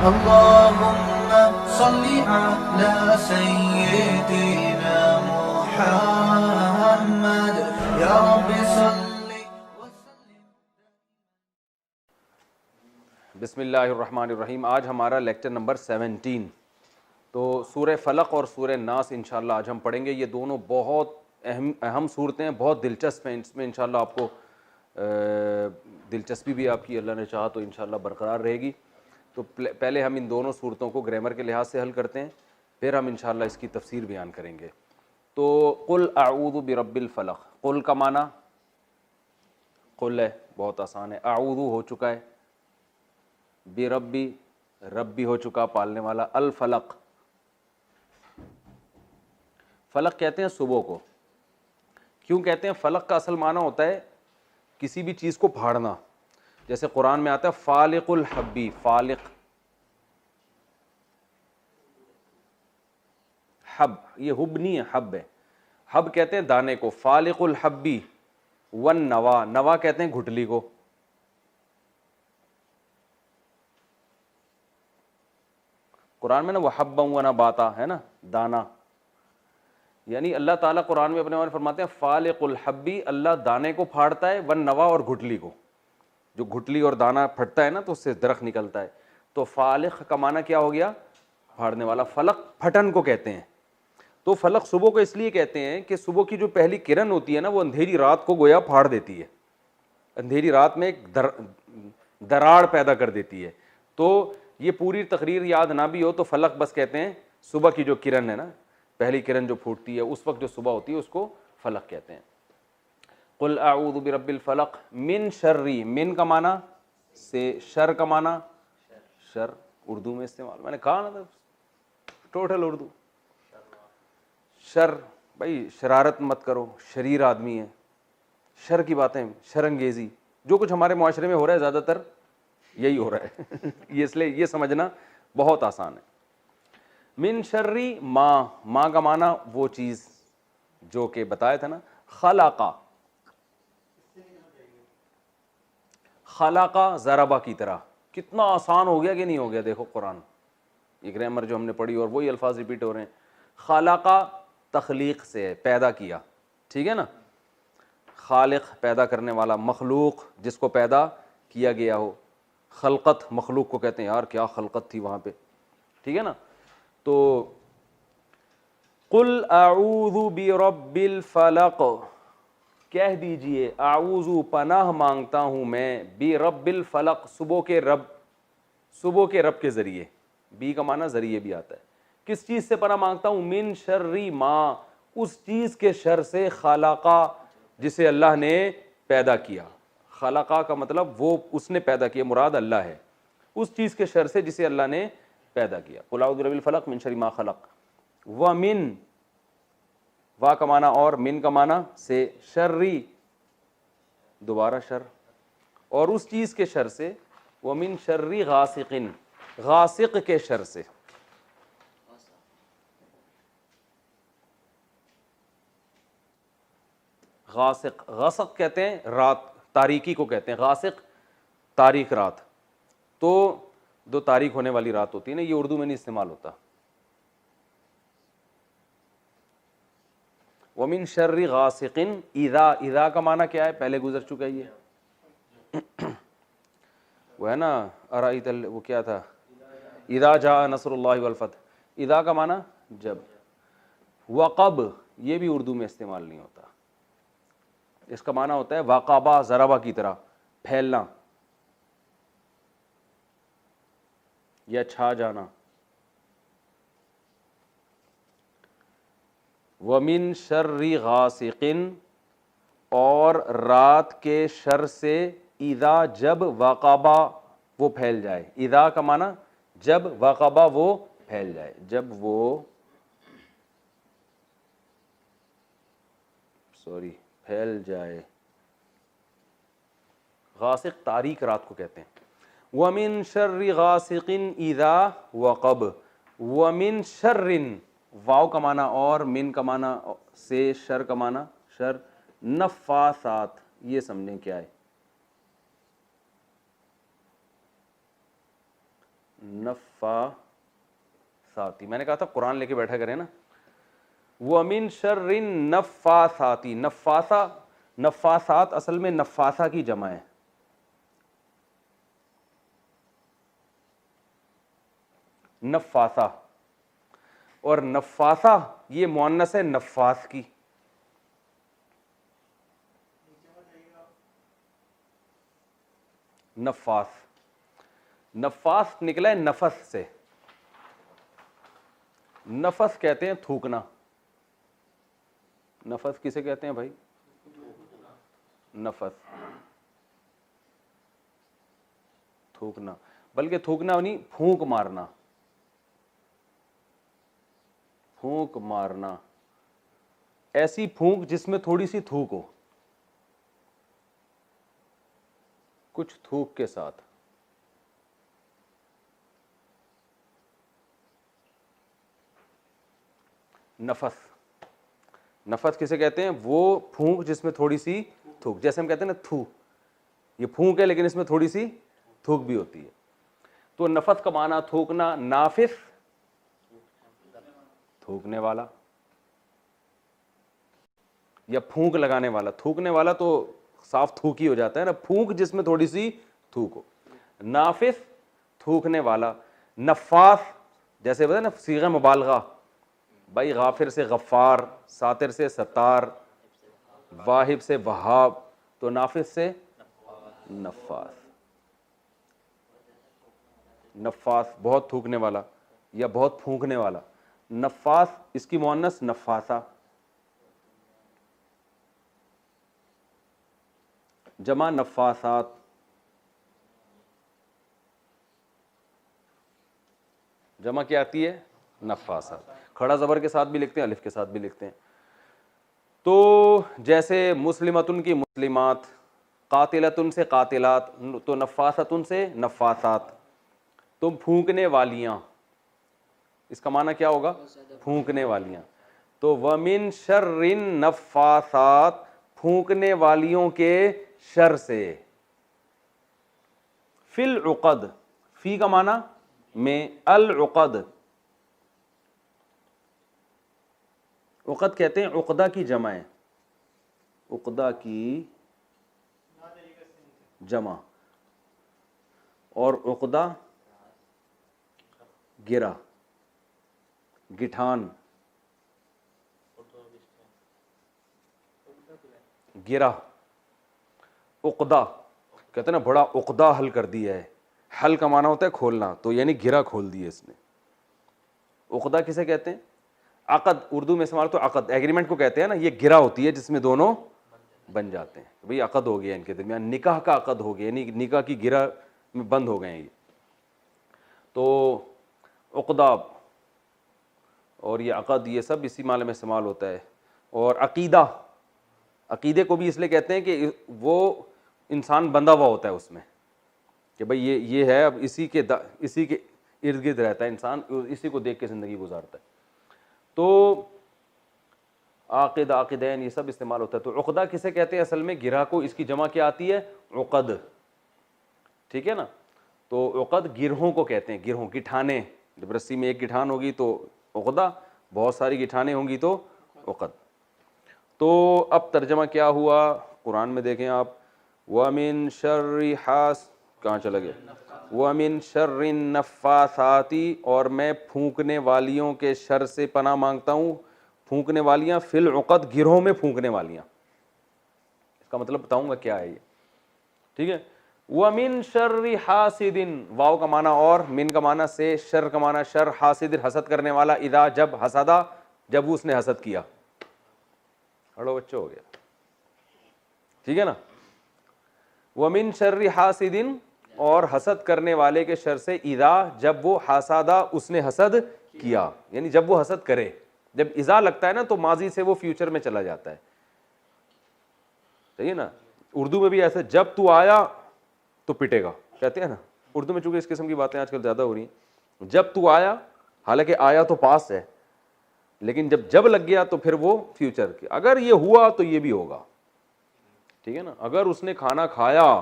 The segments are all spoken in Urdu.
اللهم صل على سيدنا محمد یا رب صل وسلم. بسم اللہ الرحمن الرحیم. آج ہمارا لیکچر نمبر 17. تو سورہ فلق اور سورہ ناس انشاءاللہ آج ہم پڑھیں گے. یہ دونوں بہت اہم صورتیں ہیں, بہت دلچسپ ہیں. اس میں انشاءاللہ آپ کو دلچسپی بھی آپ کی اللہ نے چاہا تو انشاءاللہ برقرار رہے گی. تو پہلے ہم ان دونوں صورتوں کو گرامر کے لحاظ سے حل کرتے ہیں, پھر ہم انشاءاللہ اس کی تفسیر بیان کریں گے. تو قل اعوذ برب الفلق. قل کا معنی قل ہے, بہت آسان ہے. اعوذ ہو چکا ہے, بربی ربی ہو چکا پالنے والا, الفلق فلق کہتے ہیں صبح کو. کیوں کہتے ہیں؟ فلق کا اصل معنی ہوتا ہے کسی بھی چیز کو پھاڑنا. جیسے قرآن میں آتا ہے فالق الحبی. فالق حب, یہ حب نہیں ہے, حب ہے. حب کہتے ہیں دانے کو. فالق الحبی والنوا, نوا کہتے ہیں گھٹلی کو. قرآن میں نا وحبا ونباتا ہے نا, دانا. یعنی اللہ تعالیٰ قرآن میں اپنے بارے میں فرماتے ہیں فالق الحبی, اللہ دانے کو پھاڑتا ہے, والنوا اور گھٹلی کو. جو گھٹلی اور دانہ پھٹتا ہے نا تو اس سے درخت نکلتا ہے. تو فالق کا معنی کیا ہو گیا؟ پھاڑنے والا. فلق پھٹن کو کہتے ہیں. تو فلق صبح کو اس لیے کہتے ہیں کہ صبح کی جو پہلی کرن ہوتی ہے نا وہ اندھیری رات کو گویا پھاڑ دیتی ہے, اندھیری رات میں ایک دراڑ پیدا کر دیتی ہے. تو یہ پوری تقریر یاد نہ بھی ہو تو فلق بس کہتے ہیں صبح کی جو کرن ہے نا, پہلی کرن جو پھوٹتی ہے اس وقت جو صبح ہوتی ہے اس کو فلق کہتے ہیں. قل اعوذ برب الفلق من شرری, من کا معنی سے, شر کا معنی شر اردو میں استعمال, میں نے کہا نا ٹوٹل اردو. شر بھائی شرارت مت کرو, شریر آدمی ہے, شر کی باتیں, شر انگیزی, جو کچھ ہمارے معاشرے میں ہو رہا ہے زیادہ تر یہی ہو رہا ہے. یہ اس لیے یہ سمجھنا بہت آسان ہے. من شرری ما, ما کا معنی وہ چیز جو کہ بتایا تھا نا, خلقا. خلقا ضربا کی طرح. کتنا آسان ہو گیا کہ نہیں ہو گیا؟ دیکھو قرآن, یہ گرامر جو ہم نے پڑھی اور وہی الفاظ ریپیٹ ہو رہے ہیں. خلقا تخلیق سے ہے, پیدا کیا, ٹھیک ہے نا. خالق پیدا کرنے والا, مخلوق جس کو پیدا کیا گیا ہو. خلقت مخلوق کو کہتے ہیں, یار کیا خلقت تھی وہاں پہ, ٹھیک ہے نا. تو قل اعوذ برب الفلق, کہہ دیجئے اعوذ پناہ مانگتا ہوں میں, برب الفلق صبح کے رب, صبح کے رب کے ذریعے. بی کا معنی ذریعے بھی آتا ہے. کس چیز سے پناہ مانگتا ہوں؟ من شرری ما, اس چیز کے شر سے, خلقا جسے اللہ نے پیدا کیا. خلقا کا مطلب وہ اس نے پیدا کیا, مراد اللہ ہے. اس چیز کے شر سے جسے اللہ نے پیدا کیا. قل اعوذ برب الفلق من شر ما خلق. ومن, وا کا معنی اور, من کا معنی سے, شرری دوبارہ شر, اور اس چیز کے شر سے. ومن شرری غاسق, غاسق کے شر سے. غاسق, غسق کہتے ہیں رات, تاریکی کو کہتے ہیں. غاسق تاریک رات. تو دو تاریک ہونے والی رات ہوتی ہے نا, یہ اردو میں نہیں استعمال ہوتا. ومن شر غاسق اذا, اذا کا معنی کیا ہے؟ پہلے گزر چکا ہے یہ, وہ ہے نا ارایت, وہ کیا تھا, اذا جاء نصر اللہ والفتح. اذا کا معنی جب. وقب یہ بھی اردو میں استعمال نہیں ہوتا. اس کا معنی ہوتا ہے وقبا, ضربا کی طرح پھیلنا یا چھا جانا. ومن شر غاسق, اور رات کے شر سے, اذا جب, وقبا وہ پھیل جائے. اذا کا معنی جب, وقبا وہ پھیل جائے, جب وہ پھیل جائے. غاسق تاریک رات کو کہتے ہیں. ومن شر غاسق اذا وقب. ومن شر, واو کا معنی اور, من کا معنی سے, شر کا معنی شر. نفاثات, یہ سمجھیں کیا ہے. نفاساتی، میں نے کہا تھا قرآن لے کے بیٹھا کریں نا. وَمِن شَرِّ النَّفَّاثَاتِ، نفاسات اصل میں نفاسہ کی جمع ہے. نفاسہ، اور نفاسہ یہ مؤنث ہے نفاس کی. نفاس، نفاس نکلا ہے نفس سے. نفس کہتے ہیں تھوکنا. نفس کسے کہتے ہیں بھائی؟ نفس، تھوکنا. بلکہ تھوکنا نہیں، پھونک مارنا. پھونک مارنا، ایسی پھونک جس میں تھوڑی سی تھوک ہو، کچھ تھوک کے ساتھ. نفس، نفس کسے کہتے ہیں؟ وہ پھونک جس میں تھوڑی سی تھوک، جیسے ہم کہتے ہیں نا تھو، یہ پھونک ہے لیکن اس میں تھوڑی سی تھوک بھی ہوتی ہے. تو نفس کا معنی تھوکنا. نافس تھوکنے والا یا پھونک لگانے والا. تھوکنے والا تو صاف تھوک ہی ہو جاتا ہے نا، پھونک جس میں تھوڑی سی تھوک ہو. نافس تھوکنے والا. نفاس جیسے بتا نا صیغہ مبالغہ، بھائی غافر سے غفار، ساتر سے ستار، واہب سے وہاب، تو نافس سے نفاس. نفاس بہت تھوکنے والا یا بہت پھونکنے والا. نفاس اس کی مؤنث نفاسہ. جمع نفاسات. جمع کیا آتی ہے؟ نفاسات. کھڑا زبر کے ساتھ بھی لکھتے ہیں، الف کے ساتھ بھی لکھتے ہیں. تو جیسے مسلمتن کی مسلمات، قاتلتن سے قاتلات، تو نفاستن سے نفاسات. تم پھونکنے والیاں، اس کا معنی کیا ہوگا؟ پھونکنے والیاں. تو وَمِن شَرِّ النَّفَّاثَاتِ، پھونکنے والیوں کے شر سے. فی العقد، فی کا معنی میں، العقد، عقد کہتے ہیں عقدہ کی جمع ہے. عقدہ کی جمع. اور عقدہ گرہ، گٹھان، گرہ. عقدہ کہتے ہیں نا بڑا عقدہ حل کر دیا ہے. حل کا معنی ہوتا ہے کھولنا، تو یعنی گرہ کھول دی ہے اس نے. عقدہ کسے کہتے ہیں؟ عقد اردو میں استعمال تو عقد ایگریمنٹ کو کہتے ہیں نا. یہ گرہ ہوتی ہے جس میں دونوں بن جاتے ہیں. بھئی عقد ہو گیا ان کے درمیان، نکاح کا عقد ہو گیا، یعنی نکاح کی گرہ میں بند ہو گئے ہیں یہ. تو عقدہ اور یہ عقد، یہ سب اسی معنی میں استعمال ہوتا ہے. اور عقیدہ، عقیدے کو بھی اس لیے کہتے ہیں کہ وہ انسان بندھا ہوا ہوتا ہے اس میں، کہ بھئی یہ ہے، اب اسی کے ارد گرد رہتا ہے انسان، اسی کو دیکھ کے زندگی گزارتا ہے. تو عاقد، عاقدین، یہ سب استعمال ہوتا ہے. تو عقدہ کسے کہتے ہیں اصل میں؟ گرہ کو. اس کی جمع کیا آتی ہے؟ عقد. ٹھیک ہے نا. تو عقد گرہوں کو کہتے ہیں، گرہوں، گٹھانے. جب رسی میں ایک گٹھان ہوگی تو عقدہ، بہت ساری گٹھانیں ہوں گی تو عقد. تو اب ترجمہ کیا ہوا قرآن میں دیکھیں آپ. وَمِن شَرِّ کہاں چلا گیا؟ وَمِن شَرِّ النَّفَّاثَاتِ، اور میں پھونکنے والیوں کے شر سے پناہ مانگتا ہوں. پھونکنے والیاں فی العقد، گرہوں میں پھونکنے والیاں. اس کا مطلب بتاؤں گا کیا ہے یہ. ٹھیک ہے. وَمِن شَرِّ حَاسِدٍ، واو کا معنی اور، من کا معنی سے، شر کا معنی شر، حاسد حسد کرنے والا، اذا جب، حسدا جب اس نے حسد کیا. اڑو بچوں ہو گیا. ٹھیک ہے نا. وَمِن شَرِّ حَاسِدٍ، اور حسد کرنے والے کے شر سے، اذا جب وہ، حسدا اس نے حسد کیا، یعنی جب وہ حسد کرے. جب اذا لگتا ہے نا تو ماضی سے وہ فیوچر میں چلا جاتا ہے. صحیح ہے نا. اردو میں بھی ایسے، جب تو آیا تو پٹے گا کہتے ہیں نا اردو میں. چونکہ اس قسم کی باتیں آج کل زیادہ ہو رہی ہیں. جب تو آیا، حالانکہ آیا تو پاس ہے، لیکن جب لگ گیا تو پھر وہ فیوچر کے. اگر یہ ہوا تو یہ بھی ہوگا. ٹھیک ہے نا. اگر اس نے کھانا کھایا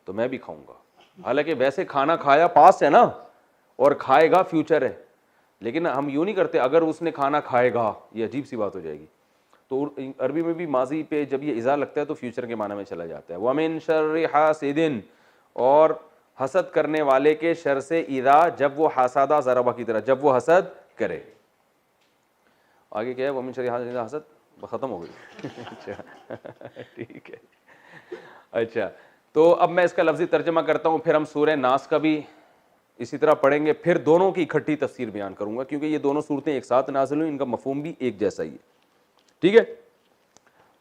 تو میں بھی کھاؤں گا، حالانکہ ویسے کھانا کھایا پاس ہے نا، اور کھائے گا فیوچر ہے، لیکن ہم یوں نہیں کرتے اگر اس نے کھانا کھائے گا، یہ عجیب سی بات ہو جائے گی. تو عربی میں بھی ماضی پہ جب یہ اذا لگتا ہے تو فیوچر کے معنی میں چلا جاتا ہے. وَمِن شَرِّ حَاسِدٍ، اور حسد کرنے والے کے شر سے، اذا جب وہ حاسدہ ضربہ کی طرح جب وہ حسد کرے. آگے کیا ہے؟ وَمِن شَرِّ حاسد، حسد ختم ہو گئی. اچھا ٹھیک ہے. اچھا تو اب میں اس کا لفظی ترجمہ کرتا ہوں، پھر ہم سورہ ناس کا بھی اسی طرح پڑھیں گے، پھر دونوں کی اکٹھی تفسیر بیان کروں گا کیونکہ یہ دونوں صورتیں ایک ساتھ نازل ہوئی، ان کا مفہوم بھی ایک جیسا ہی ہے. ٹھیک ہے.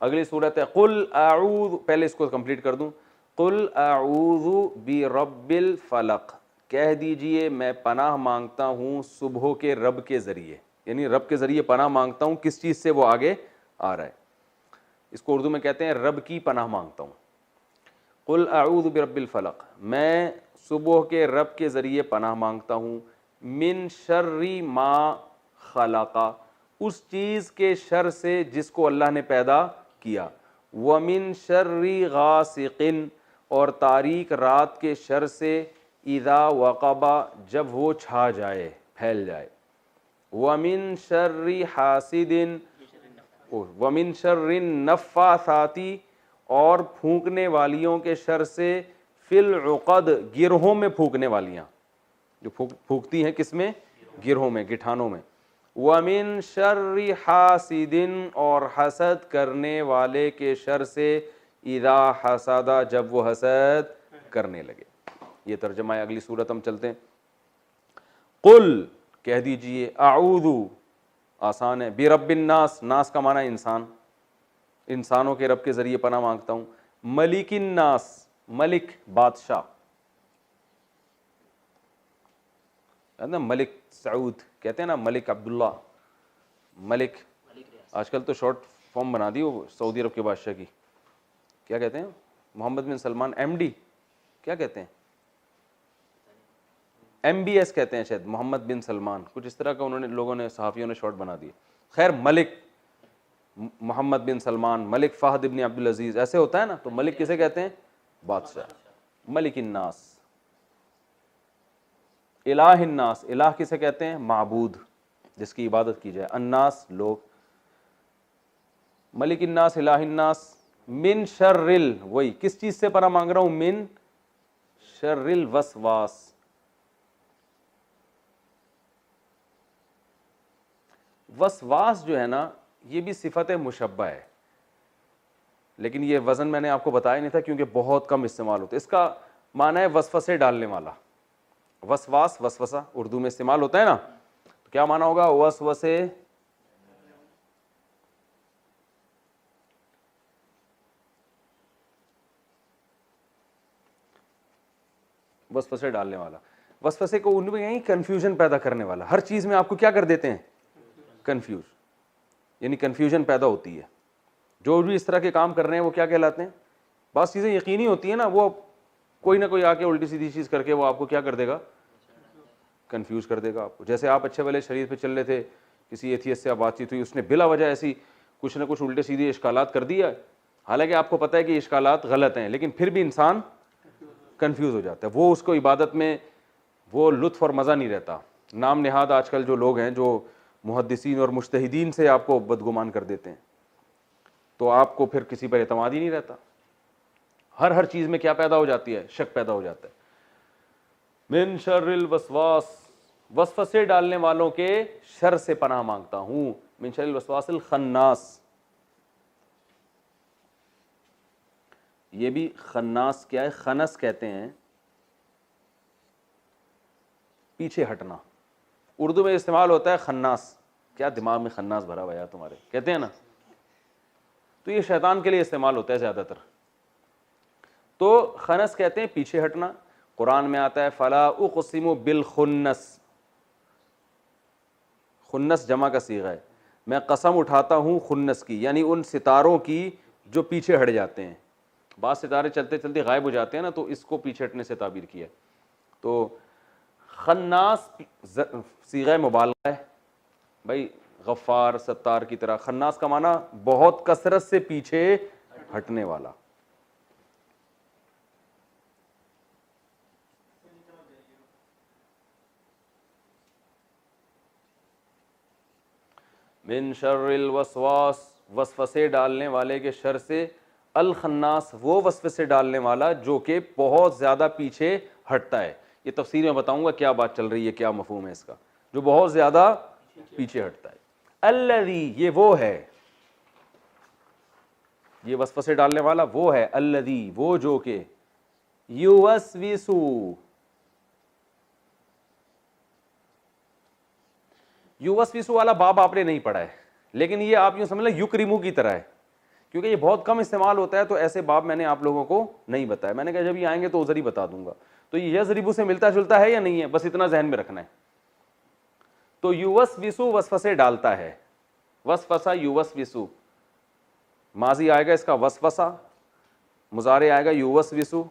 اگلی صورت ہے قل اعوذ، پہلے اس کو کمپلیٹ کر دوں. قل اعوذ برب الفلق، کہہ دیجئے میں پناہ مانگتا ہوں صبح کے رب کے ذریعے، یعنی رب کے ذریعے پناہ مانگتا ہوں. کس چیز سے؟ وہ آگے آ رہا ہے. اس کو اردو میں کہتے ہیں رب کی پناہ مانگتا ہوں. قل اعوذ برب الفلق، میں صبح کے رب کے ذریعے پناہ مانگتا ہوں. من شر ما خلق، اس چیز کے شر سے جس کو اللہ نے پیدا کیا. ومن شر غاسق، اور تاریک رات کے شر سے، اذا وقب، جب وہ چھا جائے، پھیل جائے. ومن شر حاسد، ومن شر النفاثات، اور پھونکنے والیوں کے شر سے، فی العقد، گرہوں میں پھونکنے والیاں، جو پھونکتی ہیں کس میں؟ گرہوں میں، گٹھانوں میں. وَمِن شَرِّ حَاسِدٍ، اور حسد کرنے والے کے شر سے، اِذَا حَسَدَ، جب وہ حسد کرنے لگے. یہ ترجمہ ہے. اگلی صورت ہم چلتے ہیں. قل، کہہ دیجئے، اعوذ، آسان ہے، برب الناس، ناس کا معنی انسان، انسانوں کے رب کے ذریعے پناہ مانگتا ہوں. ملک الناس، ملک بادشاہ، ملک سعود کہتے ہیں نا، ملک عبداللہ، ملک، آج کل تو شارٹ فارم بنا دی وہ سعودی عرب کے بادشاہ کی. کیا کہتے ہیں؟ محمد بن سلمان، ایم ڈی، کیا کہتے ہیں؟ ایم بی ایس کہتے ہیں شاید، محمد بن سلمان، کچھ اس طرح کا انہوں نے، لوگوں نے، صحافیوں نے شارٹ بنا دیے. خیر، ملک محمد بن سلمان، ملک فہد ابن عبدالعزیز، ایسے ہوتا ہے نا. تو ملک کسے کہتے ہیں؟ بادشاہ. ملک الناس. الہ الناس، الہ کسے کہتے ہیں؟ معبود، جس کی عبادت کی جائے. الناس، لوگ. ملک الناس، الہ الناس. من شر وہی کس چیز سے پناہ مانگ رہا ہوں؟ من شر الوسواس. وسواس جو ہے نا، یہ بھی صفت مشبہ ہے، لیکن یہ وزن میں نے آپ کو بتایا نہیں تھا کیونکہ بہت کم استعمال ہوتا ہے. اس کا معنی ہے وسوسے ڈالنے والا. وسواس، وسوسہ اردو میں استعمال ہوتا ہے نا، تو کیا معنی ہوگا؟ وسوسے، وسوسے ڈالنے والا. وسوسے کو ان میں یہیں کنفیوژن پیدا کرنے والا. ہر چیز میں آپ کو کیا کر دیتے ہیں؟ کنفیوز، یعنی کنفیوژن پیدا ہوتی ہے. جو بھی اس طرح کے کام کر رہے ہیں وہ کیا کہلاتے ہیں؟ بعض چیزیں یقینی ہوتی ہیں نا، وہ کوئی نہ کوئی آ کے الٹی سیدھی چیز کر کے وہ آپ کو کیا کر دے گا؟ کنفیوز کر دے گا آپ کو. جیسے آپ اچھے والے شریر پہ چل رہے تھے، کسی ایتھیسٹ سے آپ بات چیت ہوئی، اس نے بلا وجہ ایسی کچھ نہ کچھ الٹے سیدھے اشکالات کر دیا، حالانکہ آپ کو پتہ ہے کہ یہ اشکالات غلط ہیں، لیکن پھر بھی انسان کنفیوز ہو جاتا ہے. وہ اس کو عبادت میں وہ لطف اور مزہ نہیں رہتا. نام نہاد آج کل جو لوگ ہیں، جو محدثین اور مجتہدین سے آپ کو بدگمان کر دیتے ہیں، تو آپ کو پھر کسی پر اعتماد ہی نہیں رہتا. ہر چیز میں کیا پیدا ہو جاتی ہے؟ شک پیدا ہو جاتا ہے. من شر الوسواس، وسوسے ڈالنے والوں کے شر سے پناہ مانگتا ہوں. من شر الوسواس الخناس. یہ بھی خناس کیا ہے؟ خنس کہتے ہیں پیچھے ہٹنا. اردو میں استعمال ہوتا ہے خناس. کیا دماغ میں خناس بھرا ہوا ہے تمہارے، کہتے ہیں نا، تو یہ شیطان کے لیے استعمال ہوتا ہے زیادہ تر. تو خنس کہتے ہیں پیچھے ہٹنا. قرآن میں آتا ہے فلا اقسم بالخنس، خنس جمع کا صیغہ ہے. میں قسم اٹھاتا ہوں خنس کی، یعنی ان ستاروں کی جو پیچھے ہٹ جاتے ہیں. بعض ستارے چلتے چلتے غائب ہو جاتے ہیں نا، تو اس کو پیچھے ہٹنے سے تعبیر کیا. تو خناس صیغہ مبالغہ ہے بھائی، غفار، ستار کی طرح. خناس کا معنی بہت کثرت سے پیچھے ہٹنے والا. من شر الوسواس وسوسے ڈالنے والے کے شر سے، الخناس وہ وسوسے ڈالنے والا جو کہ بہت زیادہ پیچھے ہٹتا ہے. یہ تفسیر میں بتاؤں گا کیا بات چل رہی ہے، کیا مفہوم ہے اس کا، جو بہت زیادہ پیچھے ہٹتا ہے. الذی یہ وہ ہے، یہ وسوسے ڈالنے والا وہ ہے، الذی وہ جو کہ یوسوسو، یوسوسو والا باب آپ نے نہیں پڑھا ہے، لیکن یہ آپ یوں سمجھ لیں یکرمو کی طرح ہے، کیونکہ یہ بہت کم استعمال ہوتا ہے، تو ایسے باب میں نے آپ لوگوں کو نہیں بتایا. میں نے کہا جب یہ آئیں گے تو ادھر ہی بتا دوں گا. تو یہ یضربو سے ملتا جلتا ہے یا نہیں ہے، بس اتنا ذہن میں رکھنا ہے. تو یوسوسو وسوسے ڈالتا ہے، وسوسہ یوسوسو، ماضی آئے گا اس کا وسوسہ، مضارع آئے گا یوسوسو،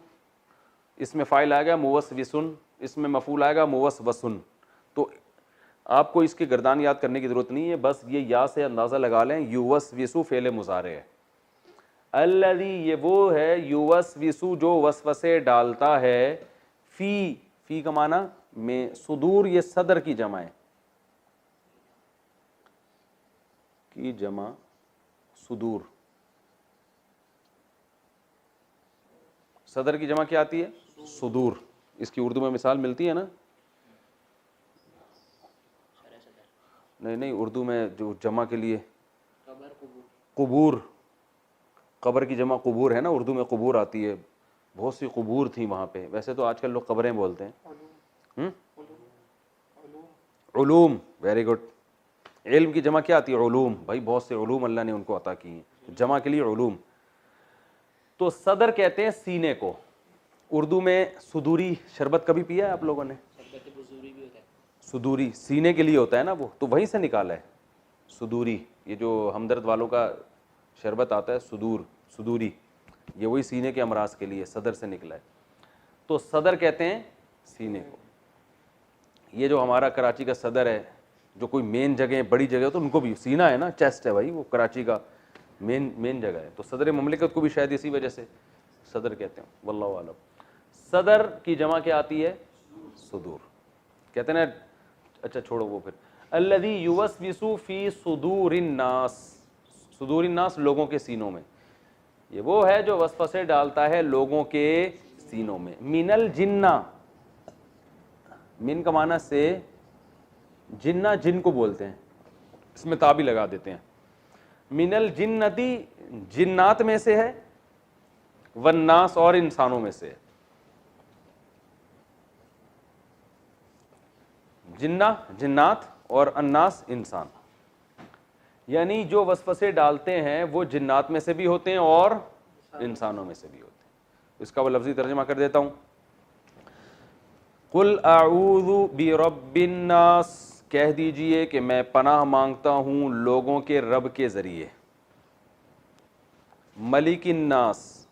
اس میں فاعل آئے گا موسوسن، اس میں مفعول آئے گا موسوسن. تو آپ کو اس کی گردان یاد کرنے کی ضرورت نہیں ہے، بس یہ یا سے اندازہ لگا لیں یوسوسو فعل مضارع ہے. الذی یہ وہ ہے، یوسوسو جو وسوسے ڈالتا ہے، فی کا معنی میں، صدور یہ صدر کی جمع ہے، کی جمع صدور، صدر کی جمع کیا آتی ہے؟ صدور. اس کی اردو میں مثال ملتی ہے نا؟ نہیں اردو میں جو جمع کے لیے قبور، قبر کی جمع قبور ہے نا، اردو میں قبور آتی ہے. بہت سی قبور تھیں وہاں پہ، ویسے تو آج کل لوگ قبریں بولتے ہیں. علوم، ویری گڈ. علم کی جمع کیا آتی ہے؟ علوم. بھائی بہت سے علوم اللہ نے ان کو عطا کی ہیں، جمع کے لیے علوم. تو صدر کہتے ہیں سینے کو. اردو میں صدوری شربت کبھی پیا ہے آپ لوگوں نے؟ صدوری سینے کے لیے ہوتا ہے نا، وہ تو وہیں سے نکالا ہے صدوری. یہ جو ہمدرد والوں کا شربت آتا ہے صدور، صدوری، یہ وہی سینے کے امراض کے لیے صدر سے نکلا ہے. تو صدر کہتے ہیں سینے کو. یہ جو ہمارا کراچی کا صدر ہے، جو کوئی مین جگہ بڑی جگہ تو ان کو بھی سینہ ہے نا، چیسٹ ہے بھائی، وہ کراچی کا مین جگہ ہے. تو صدر مملکت کو بھی شاید اسی وجہ سے صدر کہتے ہیں، واللہ عالم. صدر کی جمع کیا آتی ہے؟ صدور. کہتے ہیں نا، اچھا چھوڑو وہ. پھر الذی یوسوس فی صدور الناس، صدور الناس لوگوں کے سینوں میں، یہ وہ ہے جو وسوسے ڈالتا ہے لوگوں کے سینوں میں. من الجنہ، من کا معنی سے، جنہ جن کو بولتے ہیں، اس میں تا بھی لگا دیتے ہیں. من الجنتی جنات میں سے ہے، والناس اور انسانوں میں سے ہے. جنہ جنات اور الناس انسان، یعنی جو وسوسے ڈالتے ہیں وہ جنات میں سے بھی ہوتے ہیں اور انسانوں میں سے بھی ہوتے ہیں. اس کا وہ لفظی ترجمہ کر دیتا ہوں. قل اعوذ برب الناس، کہہ دیجئے کہ میں پناہ مانگتا ہوں لوگوں کے رب کے ذریعے. ملک الناس،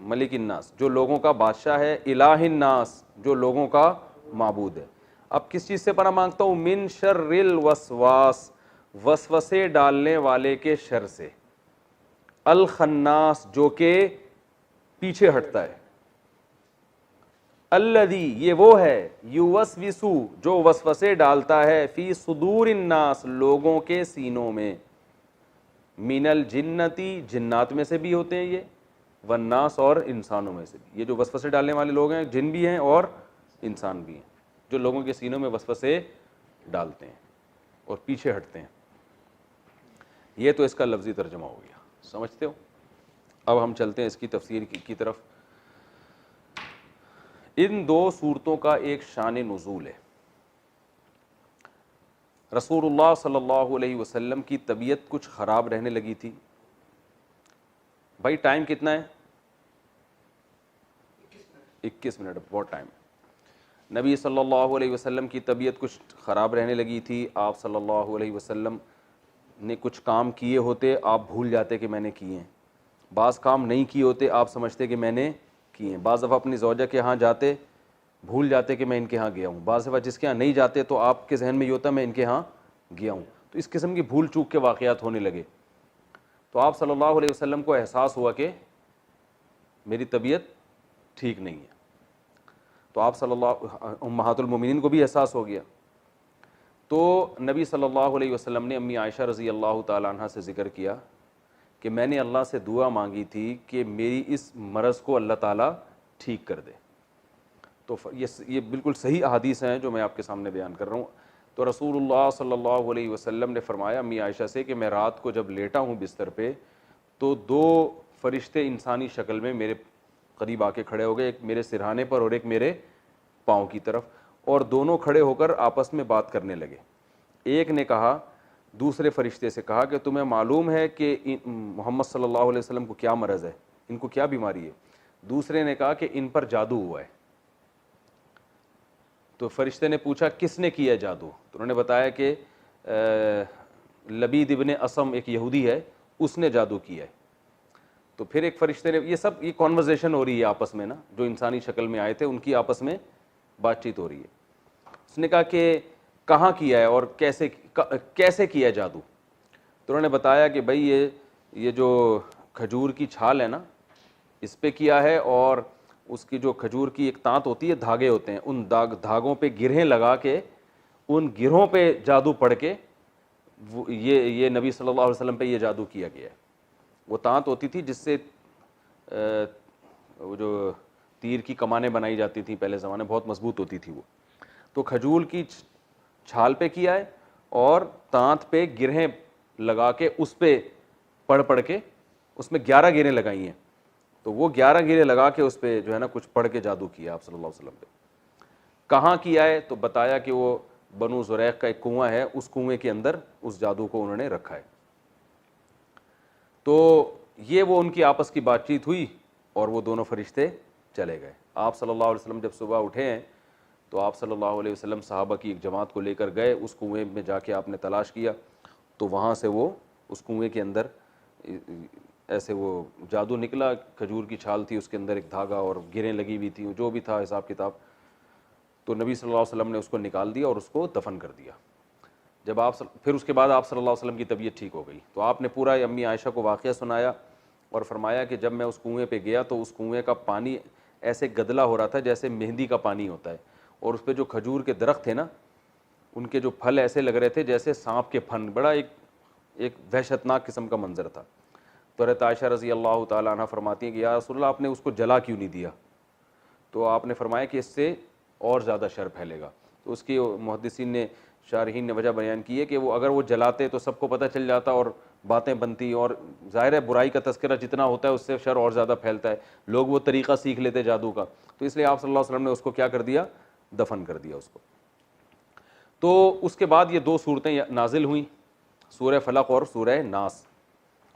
ملک الناس جو لوگوں کا بادشاہ ہے، الہ الناس جو لوگوں کا معبود ہے. اب کس چیز سے پناہ مانگتا ہوں؟ من شر الوسواس وسوسے ڈالنے والے کے شر سے، الخناس جو کہ پیچھے ہٹتا ہے. الذی یہ وہ ہے، یوسوسو جو وسوسے ڈالتا ہے، فی صدور الناس لوگوں کے سینوں میں، من الجنتی جنات میں سے بھی ہوتے ہیں یہ، والناس اور انسانوں میں سے بھی. یہ جو وسوسے ڈالنے والے لوگ ہیں جن بھی ہیں اور انسان بھی ہیں، جو لوگوں کے سینوں میں وسوسے ڈالتے ہیں اور پیچھے ہٹتے ہیں. یہ تو اس کا لفظی ترجمہ ہو گیا، سمجھتے ہو؟ اب ہم چلتے ہیں اس کی تفسیر کی طرف. ان دو صورتوں کا ایک شان نزول ہے. رسول اللہ صلی اللہ علیہ وسلم کی طبیعت کچھ خراب رہنے لگی تھی. بھائی ٹائم کتنا ہے؟ 21 منٹ، بہت ٹائم ہے. نبی صلی اللہ علیہ وسلم کی طبیعت کچھ خراب رہنے لگی تھی. آپ صلی اللہ علیہ وسلم نے کچھ کام کیے ہوتے، آپ بھول جاتے کہ میں نے کیے ہیں. بعض کام نہیں کیے ہوتے، آپ سمجھتے کہ میں نے کیے ہیں. بعض دفعہ اپنی زوجہ کے ہاں جاتے، بھول جاتے کہ میں ان کے ہاں گیا ہوں. بعض دفعہ جس کے ہاں نہیں جاتے تو آپ کے ذہن میں یہ ہوتا میں ان کے ہاں گیا ہوں. تو اس قسم کی بھول چوک کے واقعات ہونے لگے. تو آپ صلی اللہ علیہ وسلم کو احساس ہوا کہ میری طبیعت ٹھیک نہیں ہے. تو آپ صلی اللہ، امہات المومنین کو بھی احساس ہو گیا. تو نبی صلی اللہ علیہ وسلم نے امی عائشہ رضی اللہ تعالیٰ عنہ سے ذکر کیا کہ میں نے اللہ سے دعا مانگی تھی کہ میری اس مرض کو اللہ تعالیٰ ٹھیک کر دے. تو یہ بالکل صحیح احادیث ہیں جو میں آپ کے سامنے بیان کر رہا ہوں. تو رسول اللہ صلی اللہ علیہ وسلم نے فرمایا امی عائشہ سے کہ میں رات کو جب لیٹا ہوں بستر پہ تو دو فرشتے انسانی شکل میں میرے قریب آ کے کھڑے ہو گئے, ایک میرے سرہانے پر اور ایک میرے پاؤں کی طرف, اور دونوں کھڑے ہو کر آپس میں بات کرنے لگے. ایک نے کہا, دوسرے فرشتے سے کہا کہ تمہیں معلوم ہے کہ محمد صلی اللہ علیہ وسلم کو کیا مرض ہے, ان کو کیا بیماری ہے؟ دوسرے نے کہا کہ ان پر جادو ہوا ہے. تو فرشتے نے پوچھا کس نے کیا جادو؟ تو انہوں نے بتایا کہ لبید ابن اسم ایک یہودی ہے, اس نے جادو کیا ہے. تو پھر ایک فرشتے نے, یہ کانورزیشن ہو رہی ہے آپس میں نا, جو انسانی شکل میں آئے تھے ان کی آپس میں بات چیت ہو رہی ہے. اس نے کہا کہ کہاں کیا ہے اور کیسے کیا جادو؟ تو انہوں نے بتایا کہ بھائی یہ جو کھجور کی چھال ہے نا, اس پہ کیا ہے, اور اس کی جو کھجور کی ایک تانت ہوتی ہے, دھاگے ہوتے ہیں, ان دھاگوں پہ گرہیں لگا کے ان گرہوں پہ جادو پڑھ کے یہ نبی صلی اللہ علیہ وسلم پہ یہ جادو کیا گیا ہے. وہ تانت ہوتی تھی جس سے وہ جو تیر کی کمانیں بنائی جاتی تھیں پہلے زمانے, بہت مضبوط ہوتی تھی وہ. تو کھجور کی چھال پہ کیا ہے اور تانت پہ گرہیں لگا کے اس پہ پڑھ کے اس میں 11 گرہیں لگائی ہیں. تو وہ 11 گرہیں لگا کے اس پہ جو ہے نا کچھ پڑھ کے جادو کیا آپ صلی اللہ علیہ وسلم پہ. کہاں کیا ہے؟ تو بتایا کہ وہ بنو زریق کا ایک کنواں ہے, اس کنویں کے اندر اس جادو کو انہوں نے رکھا ہے. تو یہ وہ ان کی آپس کی بات چیت ہوئی اور وہ دونوں فرشتے چلے گئے. آپ صلی اللہ علیہ وسلم جب صبح اٹھے ہیں تو آپ صلی اللہ علیہ وسلم صحابہ کی ایک جماعت کو لے کر گئے, اس کنویں میں جا کے آپ نے تلاش کیا تو وہاں سے وہ اس کنویں کے اندر ایسے وہ جادو نکلا. کھجور کی چھال تھی, اس کے اندر ایک دھاگا اور گریں لگی ہوئی تھیں, جو بھی تھا حساب کتاب. تو نبی صلی اللہ علیہ وسلم نے اس کو نکال دیا اور اس کو دفن کر دیا. جب پھر اس کے بعد آپ صلی اللہ علیہ وسلم کی طبیعت ٹھیک ہو گئی تو آپ نے پورا امی عائشہ کو واقعہ سنایا اور فرمایا کہ جب میں اس کنویں پہ گیا تو اس کنویں کا پانی ایسے گدلا ہو رہا تھا جیسے مہندی کا پانی ہوتا ہے, اور اس پہ جو کھجور کے درخت تھے نا, ان کے جو پھل ایسے لگ رہے تھے جیسے سانپ کے پھن, بڑا ایک وحشتناک قسم کا منظر تھا. تو حضرت عائشہ رضی اللہ تعالیٰ عنہ فرماتی ہیں کہ یا رسول اللہ آپ نے اس کو جلا کیوں نہیں دیا؟ تو آپ نے فرمایا کہ اس سے اور زیادہ شر پھیلے گا. تو اس کی محدثین نے, شارحین نے وجہ بیان کی ہے کہ وہ اگر وہ جلاتے تو سب کو پتہ چل جاتا اور باتیں بنتی, اور ظاہر ہے برائی کا تذکرہ جتنا ہوتا ہے اس سے شر اور زیادہ پھیلتا ہے, لوگ وہ طریقہ سیکھ لیتے جادو کا. تو اس لیے آپ صلی اللہ علیہ وسلم نے اس کو کیا کر دیا؟ دفن کر دیا اس کو. تو اس کے بعد یہ دو صورتیں نازل ہوئیں, سورہ فلق اور سورہ ناس,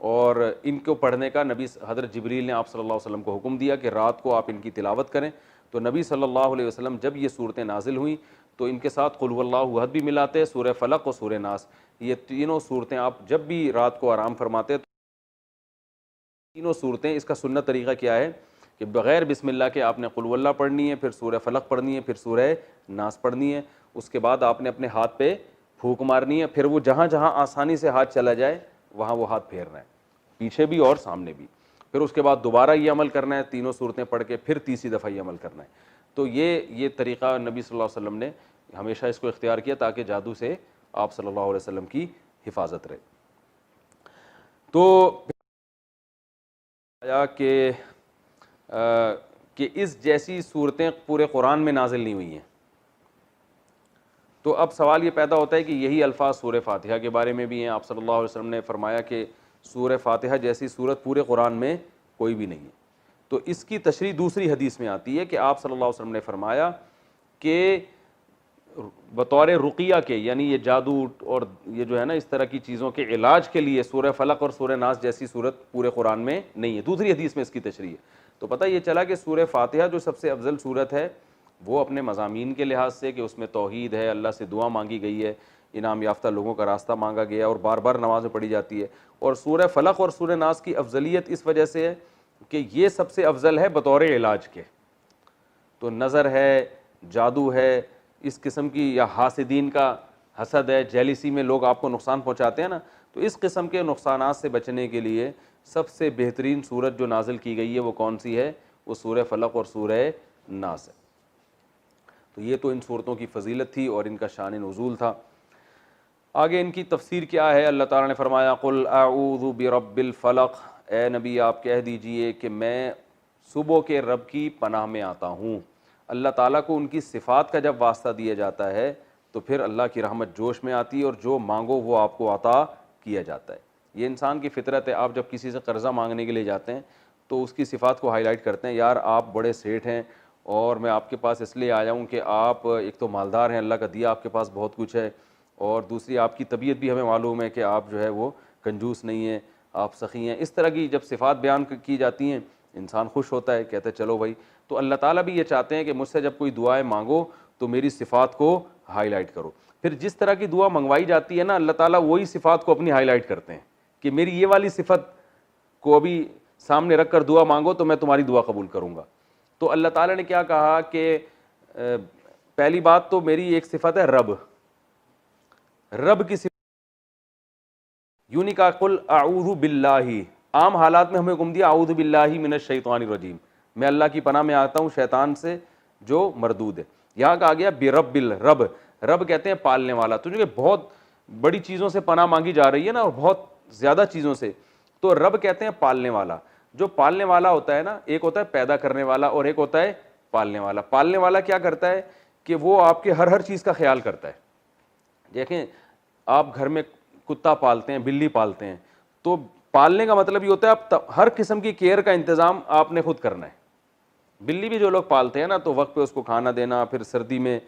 اور ان کو پڑھنے کا نبی حضرت جبریل نے آپ صلی اللہ علیہ وسلم کو حکم دیا کہ رات کو آپ ان کی تلاوت کریں. تو نبی صلی اللہ علیہ وسلم جب یہ صورتیں نازل ہوئیں تو ان کے ساتھ قل هو اللہ احد بھی ملاتے, سورہ فلق اور سورہ ناس, یہ تینوں صورتیں آپ جب بھی رات کو آرام فرماتے تو تینوں صورتیں, اس کا سنت طریقہ کیا ہے کہ بغیر بسم اللہ کے آپ نے قل هو اللہ پڑھنی ہے, پھر سورہ فلق پڑھنی ہے, پھر سورہ ناس پڑھنی ہے. اس کے بعد آپ نے اپنے ہاتھ پہ پھونک مارنی ہے, پھر وہ جہاں جہاں آسانی سے ہاتھ چلا جائے وہاں وہ ہاتھ پھیرنا ہے, پیچھے بھی اور سامنے بھی. پھر اس کے بعد دوبارہ یہ عمل کرنا ہے, تینوں صورتیں پڑھ کے پھر تیسری دفعہ یہ عمل کرنا ہے. تو یہ طریقہ نبی صلی اللہ علیہ وسلم نے ہمیشہ اس کو اختیار کیا تاکہ جادو سے آپ صلی اللہ علیہ وسلم کی حفاظت رہے. تو آیا کہ اس جیسی صورتیں پورے قرآن میں نازل نہیں ہوئی ہیں. تو اب سوال یہ پیدا ہوتا ہے کہ یہی الفاظ سورہ فاتحہ کے بارے میں بھی ہیں. آپ صلی اللہ علیہ وسلم نے فرمایا کہ سورہ فاتحہ جیسی صورت پورے قرآن میں کوئی بھی نہیں ہے. تو اس کی تشریح دوسری حدیث میں آتی ہے کہ آپ صلی اللہ علیہ وسلم نے فرمایا کہ بطور رقیہ کے, یعنی یہ جادو اور یہ جو ہے نا اس طرح کی چیزوں کے علاج کے لیے سورہ فلق اور سورہ ناس جیسی صورت پورے قرآن میں نہیں ہے. دوسری حدیث میں اس کی تشریح ہے. تو پتہ یہ چلا کہ سورہ فاتحہ جو سب سے افضل صورت ہے وہ اپنے مضامین کے لحاظ سے کہ اس میں توحید ہے, اللہ سے دعا مانگی گئی ہے, انعام یافتہ لوگوں کا راستہ مانگا گیا اور بار بار نماز میں پڑھی جاتی ہے. اور سورہ فلق اور سورہ ناس کی افضلیت اس وجہ سے ہے کہ یہ سب سے افضل ہے بطور علاج کے. تو نظر ہے, جادو ہے, اس قسم کی, یا حاسدین کا حسد ہے, جیلیسی میں لوگ آپ کو نقصان پہنچاتے ہیں نا, تو اس قسم کے نقصانات سے بچنے کے لیے سب سے بہترین صورت جو نازل کی گئی ہے وہ کون سی ہے؟ وہ سورہ فلق اور سورہ ناس ہے. تو یہ تو ان صورتوں کی فضیلت تھی اور ان کا شان نزول تھا. آگے ان کی تفسیر کیا ہے؟ اللہ تعالیٰ نے فرمایا قل اعوذ برب الفلق، اے نبی آپ کہہ دیجئے کہ میں صبح کے رب کی پناہ میں آتا ہوں۔ اللہ تعالیٰ کو ان کی صفات کا جب واسطہ دیا جاتا ہے تو پھر اللہ کی رحمت جوش میں آتی ہے اور جو مانگو وہ آپ کو عطا کیا جاتا ہے۔ یہ انسان کی فطرت ہے۔ آپ جب کسی سے قرضہ مانگنے کے لیے جاتے ہیں تو اس کی صفات کو ہائی لائٹ کرتے ہیں، یار آپ بڑے سیٹھ ہیں اور میں آپ کے پاس اس لیے آیا ہوں کہ آپ ایک تو مالدار ہیں، اللہ کا دیا آپ کے پاس بہت کچھ ہے، اور دوسری آپ کی طبیعت بھی ہمیں معلوم ہے کہ آپ جو ہے وہ کنجوس نہیں ہیں، آپ سخی ہیں۔ اس طرح کی جب صفات بیان کی جاتی ہیں انسان خوش ہوتا ہے، کہتا ہے چلو بھائی۔ تو اللہ تعالیٰ بھی یہ چاہتے ہیں کہ مجھ سے جب کوئی دعائیں مانگو تو میری صفات کو ہائی لائٹ کرو۔ پھر جس طرح کی دعا منگوائی جاتی ہے نا، اللہ تعالیٰ وہی صفات کو اپنی ہائی لائٹ کرتے ہیں کہ میری یہ والی صفت کو ابھی سامنے رکھ کر دعا مانگو تو میں تمہاری دعا قبول کروں گا۔ تو اللہ تعالیٰ نے کیا کہا کہ پہلی بات تو میری ایک صفت ہے رب کی صفت، یوں نہیں کہا قل اعوذ باللہ، عام حالات میں ہمیں حکم دیا اعوذ باللہ من الشیطان الرجیم، میں اللہ کی پناہ میں آتا ہوں شیطان سے جو مردود ہے۔ یہاں کہا گیا برب الرب، رب کہتے ہیں پالنے والا۔ تو جو بہت بڑی چیزوں سے پناہ مانگی جا رہی ہے نا، اور بہت زیادہ چیزوں سے، تو رب کہتے ہیں پالنے والا۔ جو پالنے والا ہوتا ہے نا، ایک ہوتا ہے پیدا کرنے والا اور ایک ہوتا ہے پالنے والا۔ پالنے والا کیا کرتا ہے کہ وہ آپ کے ہر چیز کا خیال کرتا ہے۔ دیکھیں آپ گھر میں کتا پالتے ہیں، بلی پالتے ہیں، تو پالنے کا مطلب یہ ہوتا ہے آپ ہر قسم کی کیئر کا انتظام آپ نے خود کرنا ہے۔ بلی بھی جو لوگ پالتے ہیں نا، تو وقت پہ اس کو کھانا دینا، پھر سردی میں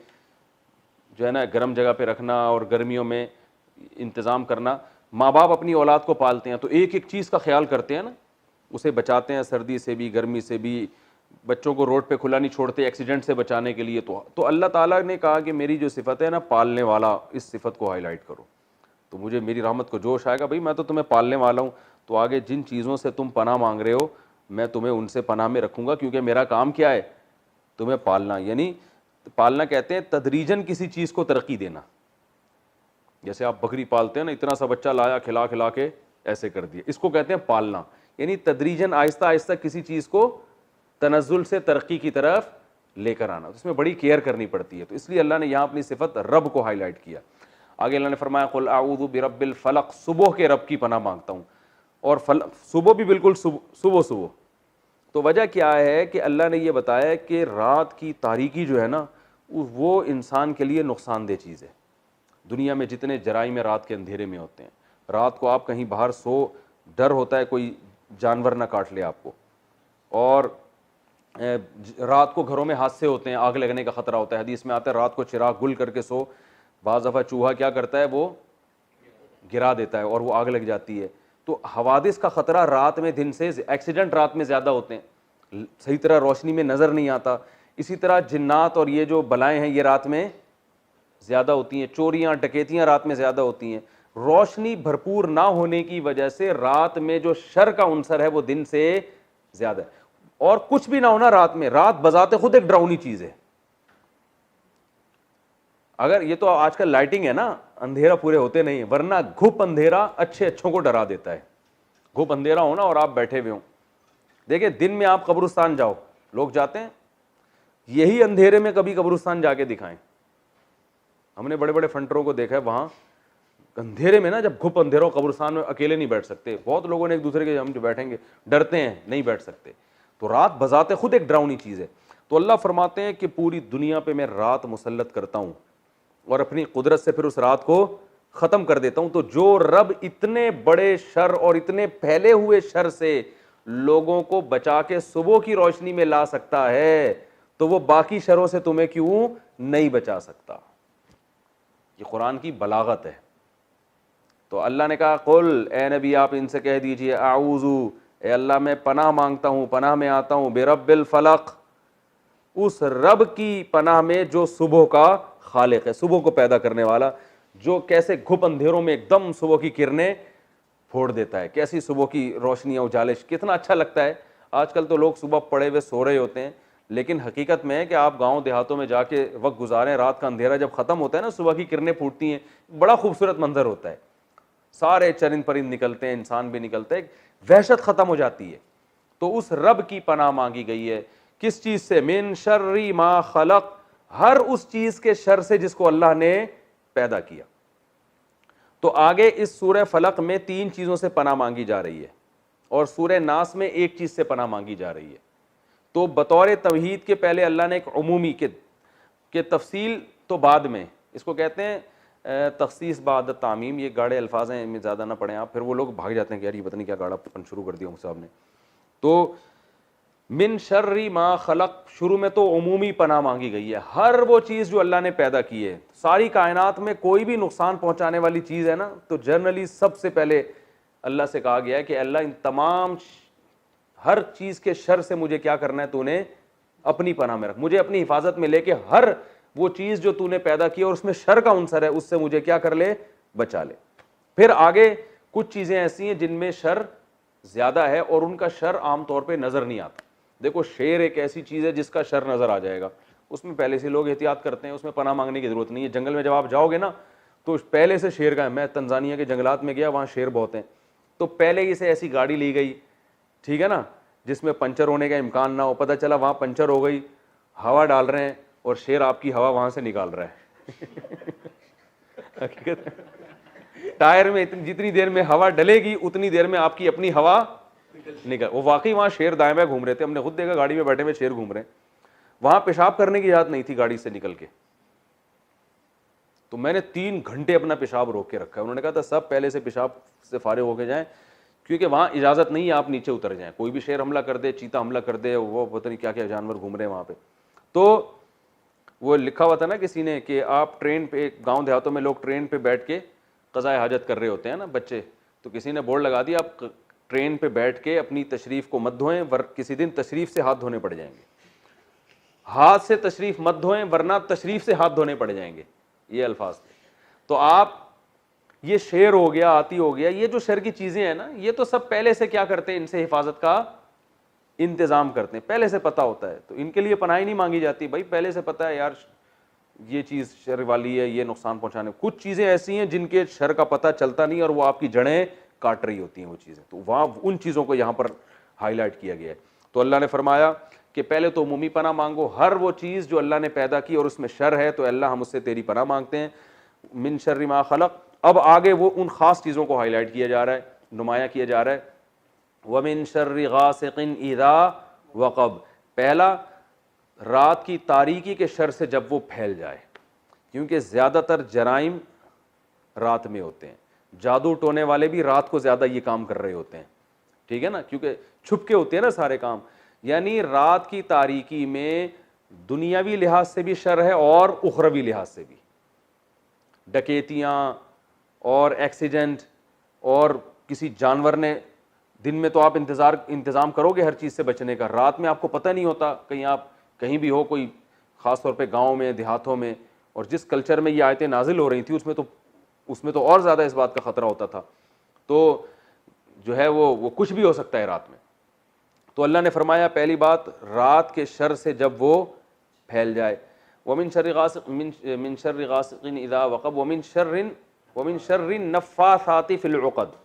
جو ہے نا گرم جگہ پہ رکھنا اور گرمیوں میں انتظام کرنا۔ ماں باپ اپنی اولاد کو پالتے ہیں تو ایک ایک چیز کا خیال کرتے ہیں نا، اسے بچاتے ہیں سردی سے بھی، گرمی سے بھی، بچوں کو روڈ پہ کھلا نہیں چھوڑتے ایکسیڈنٹ سے بچانے کے لیے۔ تو اللہ تعالیٰ نے کہا کہ میری جو صفت ہے نا پالنے والا، اس صفت کو ہائی لائٹ کرو تو مجھے میری رحمت کو جوش آئے گا۔ بھائی میں تو تمہیں پالنے والا ہوں، تو آگے جن چیزوں سے تم پناہ مانگ رہے ہو میں تمہیں ان سے پناہ میں رکھوں گا، کیونکہ میرا کام کیا ہے؟ تمہیں پالنا۔ یعنی پالنا کہتے ہیں تدریجاً کسی چیز کو ترقی دینا۔ جیسے آپ بکری پالتے ہیں نا، اتنا سا بچہ لایا، کھلا کھلا کے ایسے کر دیا، اس کو کہتے ہیں پالنا۔ یعنی تدریجاً آہستہ آہستہ کسی چیز کو تنزل سے ترقی کی طرف لے کر آنا، تو اس میں بڑی کیئر کرنی پڑتی ہے۔ تو اس لیے اللہ نے یہاں اپنی صفت رب کو ہائی لائٹ کیا۔ آگے اللہ نے فرمایا قل اعوذ برب الفلق، صبح کے رب کی پناہ مانگتا ہوں۔ اور صبح بھی بالکل صبح۔ تو وجہ کیا ہے کہ اللہ نے یہ بتایا کہ رات کی تاریکی جو ہے نا، وہ انسان کے لیے نقصان دہ چیز ہے۔ دنیا میں جتنے جرائم رات کے اندھیرے میں ہوتے ہیں، رات کو آپ کہیں باہر سو، ڈر ہوتا ہے کوئی جانور نہ کاٹ لے آپ کو، اور رات کو گھروں میں حادثے ہوتے ہیں، آگ لگنے کا خطرہ ہوتا ہے۔ حدیث میں آتا ہے رات کو چراغ گل کر کے سو، بعض دفعہ چوہا کیا کرتا ہے وہ گرا دیتا ہے اور وہ آگ لگ جاتی ہے۔ تو حوادث کا خطرہ رات میں دن سے، ایکسیڈنٹ رات میں زیادہ ہوتے ہیں، صحیح طرح روشنی میں نظر نہیں آتا۔ اسی طرح جنات اور یہ جو بلائیں ہیں یہ رات میں زیادہ ہوتی ہیں، چوریاں ڈکیتیاں رات میں زیادہ ہوتی ہیں۔ روشنی بھرپور نہ ہونے کی وجہ سے رات میں جو شر کا عنصر ہے وہ دن سے زیادہ ہے۔ اور کچھ بھی نہ ہونا رات میں، رات بذات خود ایک ڈراؤنی چیز ہے۔ اگر یہ تو آج کل لائٹنگ ہے نا، اندھیرا پورے ہوتے نہیں ہیں، ورنہ گھپ اندھیرا اچھوں کو ڈرا دیتا ہے۔ گھپ اندھیرا ہونا اور آپ بیٹھے ہوئے ہوں، دیکھیں دن میں آپ قبرستان جاؤ، لوگ جاتے ہیں، یہی اندھیرے میں کبھی قبرستان جا کے دکھائیں۔ ہم نے بڑے بڑے فنٹروں کو دیکھا ہے، وہاں اندھیرے میں نا، جب گھپ اندھیرا ہو قبرستان میں اکیلے نہیں بیٹھ سکتے، بہت لوگوں نے ایک دوسرے کے ہم جو بیٹھیں گے ڈرتے ہیں، نہیں بیٹھ سکتے۔ تو رات بذات خود ایک ڈراؤنی چیز ہے۔ تو اللہ فرماتے ہیں کہ پوری دنیا پہ میں رات مسلط کرتا ہوں اور اپنی قدرت سے پھر اس رات کو ختم کر دیتا ہوں۔ تو جو رب اتنے بڑے شر اور اتنے پھیلے ہوئے شر سے لوگوں کو بچا کے صبح کی روشنی میں لا سکتا ہے، تو وہ باقی شروں سے تمہیں کیوں نہیں بچا سکتا؟ یہ قرآن کی بلاغت ہے۔ تو اللہ نے کہا قل، اے نبی آپ ان سے کہہ دیجئے اعوذ، اے اللہ میں پناہ مانگتا ہوں، پناہ میں آتا ہوں، برب الفلق، اس رب کی پناہ میں جو صبح کا خالق ہے، صبح کو پیدا کرنے والا، جو کیسے گھپ اندھیروں میں ایک دم صبح کی کرنیں پھوڑ دیتا ہے، کیسی صبح کی روشنیاں اجالش، کتنا اچھا لگتا ہے۔ آج کل تو لوگ صبح پڑے ہوئے سو رہے ہوتے ہیں، لیکن حقیقت میں ہے کہ آپ گاؤں دیہاتوں میں جا کے وقت گزاریں، رات کا اندھیرا جب ختم ہوتا ہے نا، صبح کی کرنیں پھوٹتی ہیں، بڑا خوبصورت منظر ہوتا ہے، سارے چرند پرند نکلتے ہیں، انسان بھی نکلتے ہیں، وحشت ختم ہو جاتی ہے۔ تو اس رب کی پناہ مانگی گئی ہے، کس چیز سے؟ من شر ما خلق، ہر اس چیز کے شر سے جس کو اللہ نے پیدا کیا۔ تو آگے اس سورہ فلق میں 3 چیزوں سے پناہ مانگی جا رہی ہے اور سورہ ناس میں ایک چیز سے پناہ مانگی جا رہی ہے. تو بطور توحید کے پہلے اللہ نے ایک عمومی کہ تفصیل تو بعد میں، اس کو کہتے ہیں تخصیص بعد تعمیم. یہ گاڑے الفاظ ہیں، میں زیادہ نہ پڑھیں آپ، پھر وہ لوگ بھاگ جاتے ہیں کہ یار یہ پتہ نہیں کیا گاڑا پن شروع کر دیا صاحب نے. تو من شر ما خلق، شروع میں تو عمومی پناہ مانگی گئی ہے. ہر وہ چیز جو اللہ نے پیدا کی ہے، ساری کائنات میں کوئی بھی نقصان پہنچانے والی چیز ہے نا، تو جنرلی سب سے پہلے اللہ سے کہا گیا ہے کہ اللہ ان تمام ہر چیز کے شر سے مجھے کیا کرنا ہے، تو نے اپنی پناہ میں رکھ، مجھے اپنی حفاظت میں لے کے ہر وہ چیز جو تو نے پیدا کی اور اس میں شر کا عنصر ہے، اس سے مجھے کیا کر لے، بچا لے. پھر آگے کچھ چیزیں ایسی ہیں جن میں شر زیادہ ہے اور ان کا شر عام طور پہ نظر نہیں آتا. دیکھو شیر ایک ایسی چیز ہے جس کا شر نظر آ جائے گا، اس میں پہلے سے لوگ احتیاط کرتے ہیں، اس میں پناہ مانگنے کی ضرورت نہیں ہے. جنگل میں جب آپ جاؤ گے نا تو پہلے سے شیر کا ہے. میں تنزانیہ کے جنگلات میں گیا، وہاں شیر بہت ہیں، تو پہلے ہی سے ایسی گاڑی لی گئی، ٹھیک ہے نا، جس میں پنچر ہونے کا امکان نہ ہو. پتہ چلا وہاں پنچر ہو گئی، ہوا ڈال رہے ہیں اور شیر آپ کی ہوا وہاں سے نکال رہا ہے. حقیقت ٹائر میں جتنی دیر میں ہوا ڈلے گی اتنی دیر میں آپ کی اپنی ہوا نکل. وہ واقعی وہاں شیر دائیں بائیں گھوم رہے تھے، ہم نے خود دیکھا گاڑی میں بیٹھے ہوئے شیر گھوم رہے ہیں. وہاں پیشاب کرنے کی اجازت نہیں تھی گاڑی سے نکل کے، تو میں نے 3 گھنٹے اپنا پیشاب روک کے رکھا ہے. انہوں نے کہا تھا سب پہلے سے پیشاب سے فارغ ہو کے جائیں، کیونکہ وہاں اجازت نہیں ہے آپ نیچے اتر جائیں. کوئی بھی شیر حملہ کر دے، چیتا حملہ کر دے، وہ پتہ نہیں کیا کیا جانور گھوم رہے ہیں وہاں پہ. تو وہ لکھا ہوا تھا نا کسی نے کہ آپ ٹرین پہ، گاؤں دیہاتوں میں لوگ ٹرین پہ بیٹھ کے قضائے حاجت کر رہے ہوتے ہیں نا بچے، تو کسی نے بورڈ لگا دیا آپ ٹرین پہ بیٹھ کے اپنی تشریف کو مت دھوئیں، کسی دن تشریف سے ہاتھ دھونے پڑ جائیں گے. ہاتھ سے تشریف مت دھوئیں ورنہ تشریف سے ہاتھ دھونے پڑ جائیں گے، یہ الفاظ تھے. تو آپ یہ شیر ہو گیا، آتی ہو گیا، یہ جو شر کی چیزیں ہیں نا، یہ تو سب پہلے سے کیا کرتے ہیں، ان سے حفاظت کا انتظام کرتے ہیں، پہلے سے پتہ ہوتا ہے. تو ان کے لیے پناہ نہیں مانگی جاتی، بھائی پہلے سے پتہ ہے یار یہ چیز شر والی ہے، یہ نقصان پہنچانے. کچھ چیزیں ایسی ہیں جن کے شر کا پتہ چلتا نہیں اور وہ آپ کی جڑیں کاٹ رہی ہوتی ہیں وہ چیزیں، تو وہاں ان چیزوں کو یہاں پر ہائی لائٹ کیا گیا ہے. تو اللہ نے فرمایا کہ پہلے تو عمومی پناہ مانگو، ہر وہ چیز جو اللہ نے پیدا کی اور اس میں شر ہے تو اللہ ہم اس سے تیری پناہ مانگتے ہیں. من شر ما خلق. اب آگے وہ ان خاص چیزوں کو ہائی لائٹ کیا جا رہا ہے، نمایاں کیا جا رہا ہے. ومن شر غاسق اذا وقب. پہلا رات کی تاریکی کے شر سے جب وہ پھیل جائے، کیونکہ زیادہ تر جرائم رات میں ہوتے ہیں. جادو ٹونے والے بھی رات کو زیادہ یہ کام کر رہے ہوتے ہیں، ٹھیک ہے نا، کیونکہ چھپ کے ہوتے ہیں نا سارے کام. یعنی رات کی تاریکی میں دنیاوی لحاظ سے بھی شر ہے اور اخروی لحاظ سے بھی. ڈکیتیاں اور ایکسیڈنٹ اور کسی جانور نے، دن میں تو آپ انتظام کرو گے ہر چیز سے بچنے کا، رات میں آپ کو پتہ نہیں ہوتا، کہیں آپ کہیں بھی ہو، کوئی خاص طور پہ گاؤں میں دیہاتوں میں، اور جس کلچر میں یہ آیتیں نازل ہو رہی تھیں اس میں تو اور زیادہ اس بات کا خطرہ ہوتا تھا. تو جو ہے وہ کچھ بھی ہو سکتا ہے رات میں. تو اللہ نے فرمایا پہلی بات رات کے شر سے جب وہ پھیل جائے. ومن شر غاسق من شر غاسق اذا وقب ومن شر النفاثات فی العقد.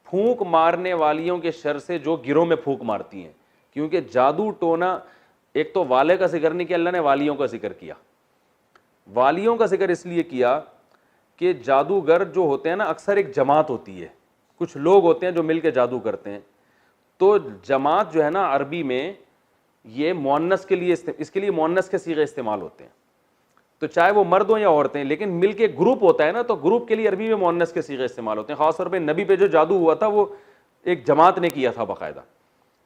پھونک مارنے والیوں کے شر سے جو گروہ میں پھونک مارتی ہیں. کیونکہ جادو ٹونا، ایک تو والے کا ذکر نہیں کیا اللہ نے، والیوں کا ذکر کیا. والیوں کا ذکر اس لیے کیا کہ جادوگر جو ہوتے ہیں نا، اکثر ایک جماعت ہوتی ہے، کچھ لوگ ہوتے ہیں جو مل کے جادو کرتے ہیں. تو جماعت جو ہے نا عربی میں یہ مؤنث کے لیے، اس کے لیے مؤنث کے صیغے استعمال ہوتے ہیں. تو چاہے وہ مرد ہوں یا عورتیں، لیکن مل کے گروپ ہوتا ہے نا، تو گروپ کے لیے عربی میں مؤنث کے صیغے استعمال ہوتے ہیں. خاص طور پہ نبی پہ جو جادو ہوا تھا وہ ایک جماعت نے کیا تھا باقاعدہ.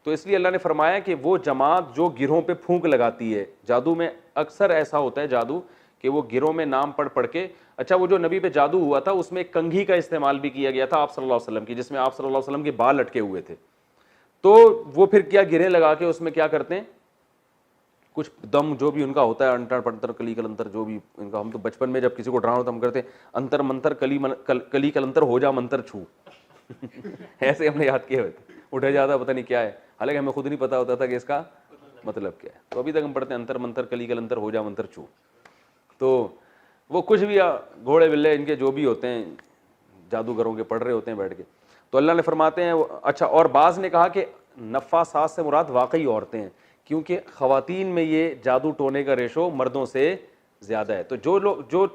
تو اس لیے اللہ نے فرمایا کہ وہ جماعت جو گروہوں پہ پھونک لگاتی ہے، جادو میں اکثر ایسا ہوتا ہے جادو کہ وہ گروہ میں نام پڑھ کے. اچھا وہ جو نبی پہ جادو ہوا تھا اس میں ایک کنگھی کا استعمال بھی کیا گیا تھا آپ صلی اللہ علیہ وسلم کی، جس میں آپ صلی اللہ علیہ وسلم کے بال لٹکے ہوئے تھے. تو وہ پھر کیا گرے لگا کے اس میں کیا کرتے ہیں، کچھ دم جو بھی ان کا ہوتا ہے، انتر پنتر کلی کلنتر جو بھی ان کا. ہم تو بچپن میں جب کسی کو ڈرانا ہوتا ہم کرتے انتر منتر کلی کلنتر ہو جا منتر چھو. ایسے ہم نے یاد کیے ہوئے تھے، اٹھے جاتا پتہ نہیں کیا ہے، حالانکہ ہمیں خود نہیں پتا ہوتا تھا کہ اس کا مطلب کیا ہے. تو ابھی تک ہم پڑھتے ہیں انتر منتر کلی کلنتر ہو جا منتر چھو. تو وہ کچھ بھی گھوڑے بلے ان کے جو بھی ہوتے ہیں جادوگروں کے پڑھ رہے ہوتے ہیں بیٹھ کے. تو اللہ نے فرماتے ہیں اچھا. اور بعض نے کہا کہ نفاثات سے مراد واقعی عورتیں ہیں، کیونکہ خواتین میں یہ جادو ٹونے کا ریشو مردوں سے زیادہ ہے. تو جو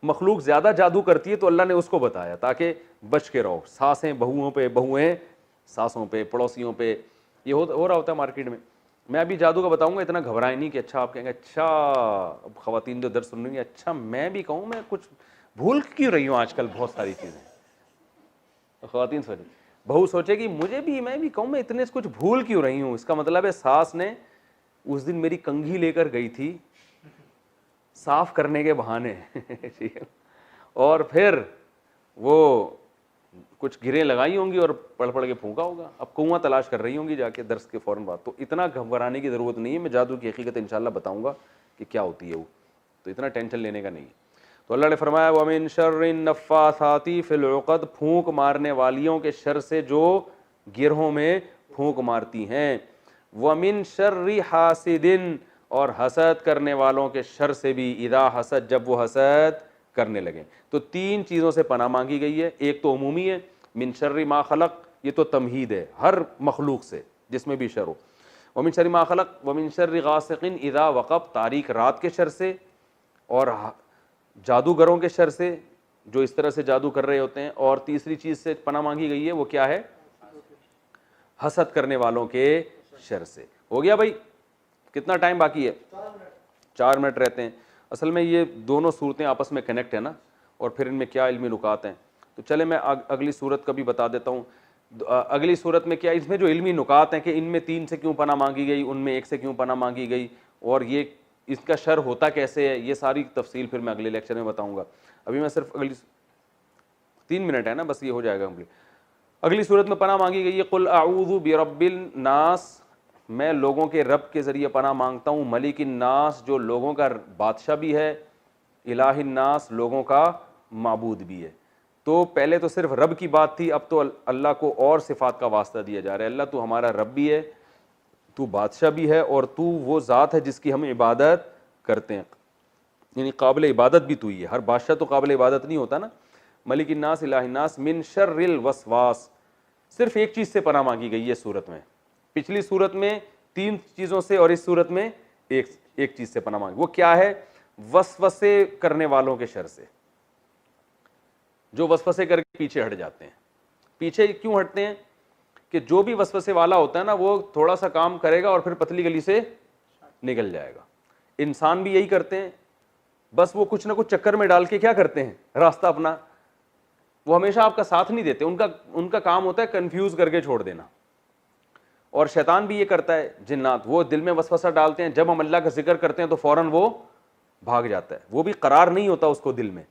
مخلوق زیادہ جادو کرتی ہے تو اللہ نے اس کو بتایا تاکہ بچ کے رہو. ساسیں بہوؤں پہ، بہویں ساسوں پہ، پڑوسیوں پہ، یہ ہو رہا ہوتا ہے مارکیٹ میں. میں ابھی جادو کا بتاؤں گا، اتنا گھبرائیں نہیں کہ اچھا آپ کہیں گے اچھا اب خواتین جو درس سن رہی ہیں اچھا میں بھی کہوں میں کچھ بھول کیوں رہی ہوں آج کل بہت ساری چیزیں. خواتین سوچیں، بہو سوچے گی مجھے بھی، میں بھی کہوں میں اتنے کچھ بھول کیوں رہی ہوں. اس کا مطلب ہے ساس نے اس دن میری کنگھی لے کر گئی تھی صاف کرنے کے بہانے اور پھر وہ کچھ گریں لگائی ہوں گی اور پڑھ پڑھ کے پھونکا ہوگا. اب کنواں تلاش کر رہی ہوں گی جا کے درس کے فوراً بعد. تو اتنا گھبرانے کی ضرورت نہیں ہے. میں جادو کی حقیقت انشاءاللہ بتاؤں گا کہ کیا ہوتی ہے وہ، تو اتنا ٹینشن لینے کا نہیں ہے. تو اللہ نے فرمایا وَمِن شَرِّ النَّفَّاثَاتِ فِي الْعُقَدِ، پھونک مارنے والیوں کے شر سے جو گرہوں میں پھونک مارتی ہیں. وَمِن شَرِّ حَاسِدٍ، اور حسد کرنے والوں کے شر سے بھی، اذا حسد، جب وہ حسد کرنے لگیں. تو تین چیزوں سے پناہ مانگی گئی ہے. ایک تو عمومی ہے من شر ما خلق، یہ تو تمہید ہے ہر مخلوق سے جس میں بھی شر ہو. ومن شر ما خلق ومن شر غاسق اذا وقب، تاریک رات کے شر سے اور جادوگروں کے شر سے جو اس طرح سے جادو کر رہے ہوتے ہیں. اور تیسری چیز سے پناہ مانگی گئی ہے وہ کیا ہے؟ حسد کرنے والوں کے شر سے. ہو گیا بھائی؟ کتنا ٹائم باقی ہے؟ 4 منٹ رہتے ہیں. اصل میں یہ دونوں صورتیں آپس میں کنیکٹ ہیں نا، اور پھر ان میں کیا علمی نکات ہیں. تو چلے میں اگلی صورت کا بھی بتا دیتا ہوں. اگلی صورت میں کیا، اس میں جو علمی نکات ہیں کہ ان میں 3 سے کیوں پناہ مانگی گئی، ان میں 1 سے کیوں پناہ مانگی گئی، اور یہ اس کا شر ہوتا کیسے ہے، یہ ساری تفصیل پھر میں اگلے لیکچر میں بتاؤں گا. ابھی میں صرف 3 منٹ ہے نا بس، یہ ہو جائے گا کمپلیٹ. اگلی صورت میں پناہ مانگی گئی ہے قل اعوذ برب الناس، میں لوگوں کے رب کے ذریعے پناہ مانگتا ہوں. ملک الناس، جو لوگوں کا بادشاہ بھی ہے. الہ الناس، لوگوں کا معبود بھی ہے. تو پہلے تو صرف رب کی بات تھی، اب تو اللہ کو اور صفات کا واسطہ دیا جا رہا ہے. اللہ تو ہمارا رب بھی ہے، تو بادشاہ بھی ہے، اور تو وہ ذات ہے جس کی ہم عبادت کرتے ہیں، یعنی قابل عبادت بھی تو ہی ہے. ہر بادشاہ تو قابل عبادت نہیں ہوتا نا. ملک الناس الہ الناس من شر الوسواس، صرف ایک چیز سے پناہ مانگی گئی ہے صورت میں. پچھلی صورت میں 3 چیزوں سے اور اس صورت میں ایک چیز سے پناہ مانگی. وہ کیا ہے؟ وسوسے کرنے والوں کے شر سے، جو وسوسے کر کے پیچھے ہٹ جاتے ہیں. پیچھے کیوں ہٹتے ہیں؟ کہ جو بھی وسوسے والا ہوتا ہے نا وہ تھوڑا سا کام کرے گا اور پھر پتلی گلی سے نکل جائے گا. انسان بھی یہی کرتے ہیں، بس وہ کچھ نہ کچھ چکر میں ڈال کے کیا کرتے ہیں راستہ اپنا، وہ ہمیشہ آپ کا ساتھ نہیں دیتے. ان کا کام ہوتا ہے کنفیوز کر کے چھوڑ دینا. اور شیطان بھی یہ کرتا ہے، جنات، وہ دل میں وسوسہ ڈالتے ہیں، جب ہم اللہ کا ذکر کرتے ہیں تو فوراً وہ بھاگ جاتا ہے. وہ بھی قرار نہیں ہوتا اس کو دل میں.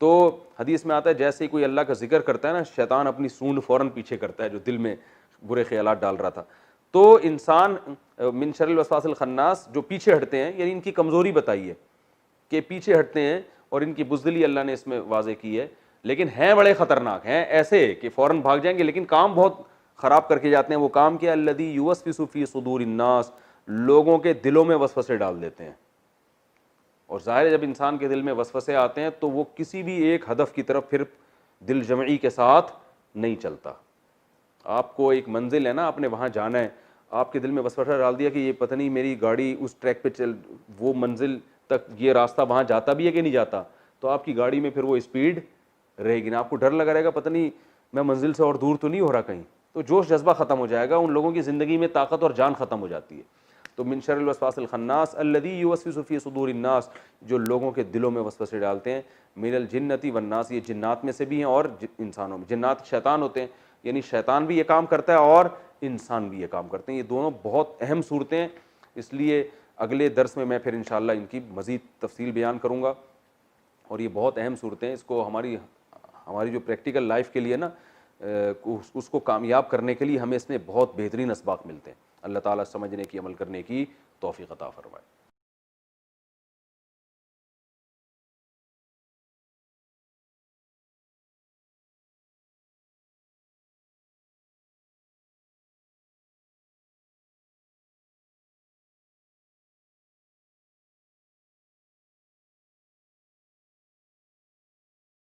تو حدیث میں آتا ہے جیسے ہی کوئی اللہ کا ذکر کرتا ہے نا، شیطان اپنی سونڈ فوراً پیچھے کرتا ہے جو دل میں برے خیالات ڈال رہا تھا. تو انسان من شر الوسواس الخناس، جو پیچھے ہٹتے ہیں، یعنی ان کی کمزوری بتائی ہے کہ پیچھے ہٹتے ہیں، اور ان کی بزدلی اللہ نے اس میں واضح کی ہے. لیکن ہیں بڑے خطرناک، ہیں ایسے کہ فوراً بھاگ جائیں گے لیکن کام بہت خراب کر کے جاتے ہیں. وہ کام کیا؟ الذی یوسوس فی صدور الناس، لوگوں کے دلوں میں وسوسے ڈال دیتے ہیں. اور ظاہر ہے جب انسان کے دل میں وسوسے آتے ہیں تو وہ کسی بھی ایک ہدف کی طرف پھر دل جمعی کے ساتھ نہیں چلتا. آپ کو ایک منزل ہے نا، آپ نے وہاں جانا ہے، آپ کے دل میں وسوسہ ڈال دیا کہ یہ پتہ نہیں میری گاڑی اس ٹریک پہ وہ منزل تک یہ راستہ وہاں جاتا بھی ہے کہ نہیں جاتا، تو آپ کی گاڑی میں پھر وہ اسپیڈ رہے گی نا. آپ کو ڈر لگا رہے گا پتہ نہیں میں منزل سے اور دور تو نہیں ہو رہا کہیں. تو جوش جذبہ ختم ہو جائے گا. ان لوگوں کی زندگی میں طاقت اور جان ختم ہو جاتی ہے. تو من شر الوسواس الخناس الذی یوسوس فی صدور الناس، جو لوگوں کے دلوں میں وسوسے ڈالتے ہیں. من الجنۃ والناس، یہ جنات میں سے بھی ہیں اور انسانوں میں. جنات شیطان ہوتے ہیں، یعنی شیطان بھی یہ کام کرتا ہے اور انسان بھی یہ کام کرتے ہیں. یہ دونوں بہت اہم صورتیں ہیں، اس لیے اگلے درس میں پھر انشاءاللہ ان کی مزید تفصیل بیان کروں گا. اور یہ بہت اہم صورتیں ہیں، اس کو ہماری جو پریکٹیکل لائف کے لیے نا، اس کو کامیاب کرنے کے لیے ہمیں اس میں بہت بہترین اسباق ملتے ہیں. اللہ تعالیٰ سمجھنے کی، عمل کرنے کی توفیق عطا فرمائے.